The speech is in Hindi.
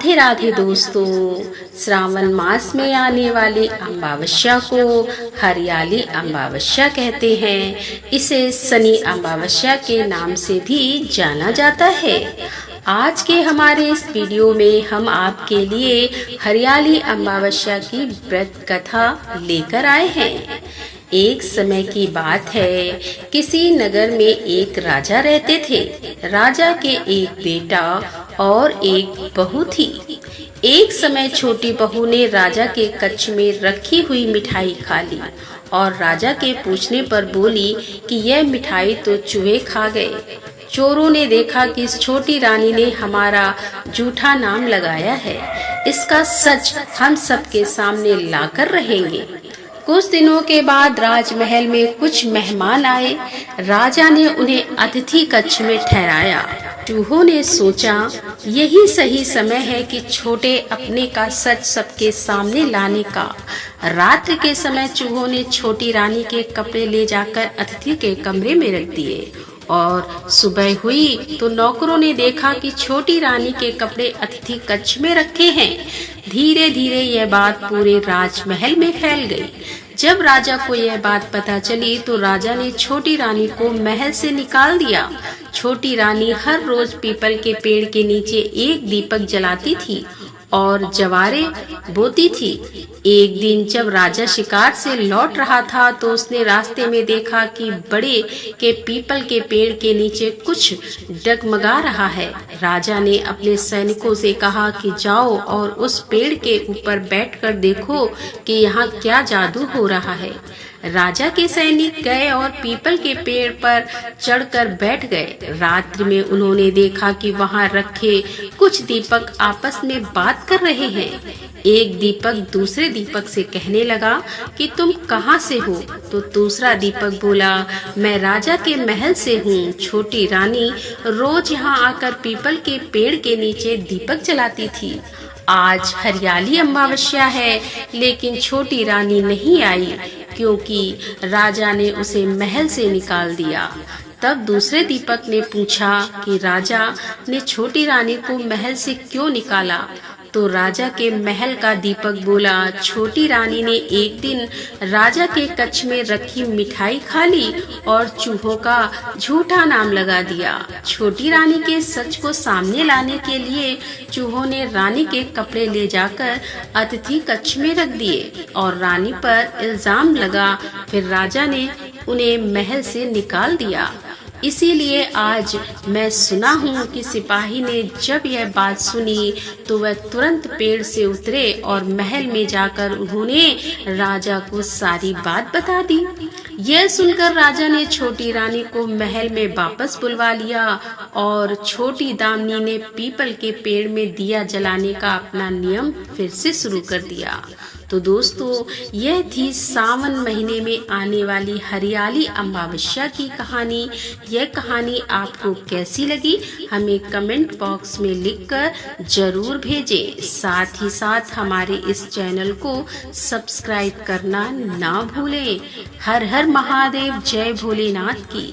राधे राधे दोस्तों, श्रावण मास में आने वाली अमावस्या को हरियाली अमावस्या कहते हैं। इसे शनि अमावस्या के नाम से भी जाना जाता है। आज के हमारे इस वीडियो में हम आपके लिए हरियाली अमावस्या की व्रत कथा लेकर आए हैं। एक समय की बात है, किसी नगर में एक राजा रहते थे। राजा के एक बेटा और एक बहू थी। एक समय छोटी बहू ने राजा के कच्छ में रखी हुई मिठाई खा ली और राजा के पूछने पर बोली कि यह मिठाई तो चूहे खा गए। चोरों ने देखा कि इस छोटी रानी ने हमारा झूठा नाम लगाया है। इसका सच हम सबके सामने लाकर रहेंगे। कुछ दिनों के बाद राजमहल में कुछ मेहमान आए। राजा ने उन्हें अतिथि कक्ष में ठहराया। चूहों ने सोचा यही सही समय है कि छोटे अपने का सच सबके सामने लाने का। रात्रि के समय चूहों ने छोटी रानी के कपड़े ले जाकर अतिथि के कमरे में रख दिए और सुबह हुई तो नौकरों ने देखा कि छोटी रानी के कपड़े अतिथि कक्ष में रखे हैं। धीरे धीरे यह बात पूरे राजमहल में फैल गई। जब राजा को यह बात पता चली तो राजा ने छोटी रानी को महल से निकाल दिया। छोटी रानी हर रोज पीपल के पेड़ के नीचे एक दीपक जलाती थी और जवारे बोती थी। एक दिन जब राजा शिकार से लौट रहा था तो उसने रास्ते में देखा कि बड़े के पीपल के पेड़ के नीचे कुछ डगमगा रहा है। राजा ने अपने सैनिकों से कहा कि जाओ और उस पेड़ के ऊपर बैठकर देखो कि यहाँ क्या जादू हो रहा है। राजा के सैनिक गए और पीपल के पेड़ पर चढ़कर बैठ गए। रात्रि में उन्होंने देखा कि वहां रखे कुछ दीपक आपस में बात कर रहे हैं। एक दीपक दूसरे दीपक से कहने लगा कि तुम कहाँ से हो? तो दूसरा दीपक बोला, मैं राजा के महल से हूँ। छोटी रानी रोज यहाँ आकर पीपल के पेड़ के नीचे दीपक जलाती थी। आज हरियाली अमावस्या है लेकिन छोटी रानी नहीं आई क्योंकि राजा ने उसे महल से निकाल दिया। तब दूसरे दीपक ने पूछा कि राजा ने छोटी रानी को महल से क्यों निकाला? तो राजा के महल का दीपक बोला, छोटी रानी ने एक दिन राजा के कक्ष में रखी मिठाई खा ली और चूहों का झूठा नाम लगा दिया। छोटी रानी के सच को सामने लाने के लिए चूहों ने रानी के कपड़े ले जाकर अतिथि कक्ष में रख दिए और रानी पर इल्जाम लगा। फिर राजा ने उन्हें महल से निकाल दिया। इसीलिए आज मैं सुना हूँ कि सिपाही ने जब यह बात सुनी तो वह तुरंत पेड़ से उतरे और महल में जाकर उन्होंने राजा को सारी बात बता दी। यह सुनकर राजा ने छोटी रानी को महल में वापस बुलवा लिया और छोटी दामनी ने पीपल के पेड़ में दिया जलाने का अपना नियम फिर से शुरू कर दिया। तो दोस्तों, यह थी सावन महीने में आने वाली हरियाली अमावस्या की कहानी। यह कहानी आपको कैसी लगी हमें कमेंट बॉक्स में लिखकर जरूर भेजें। साथ ही साथ हमारे इस चैनल को सब्सक्राइब करना ना भूलें। हर हर महादेव, जय भोलेनाथ की।